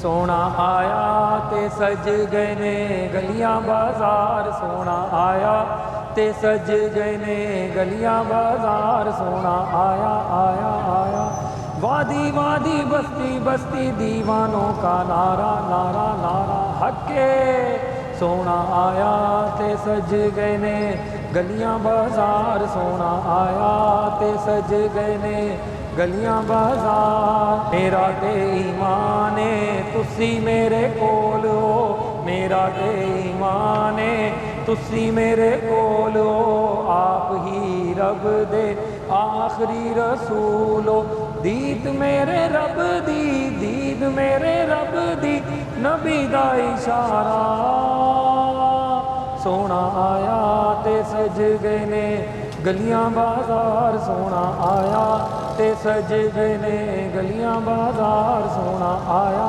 सोना आया ते सज गए ने गलियां बाजार, सोना आया ते सज गए ने गलियां बाजार, सोना आया आया आया। वादी वादी बस्ती बस्ती दीवानों का नारा नारा नारा हक्के, सोना आया ते सज गए ने गलियां बाजार, सोना आया ते सज गए ने गलियां बाजार। मेरा ते ईमान है तुसी मेरे कोल हो, मेरा ते ईमान है तुसी मेरे कोल हो, आप ही रब दे आखिरी रसूल हो। दीद मेरे रब दी, दीद मेरे रब दी, नबी दा इशारा, सोना आया ते सज गए ने गलियां बाजार, सोना आया ते सज गए ने गलियां बाजार, सोना आया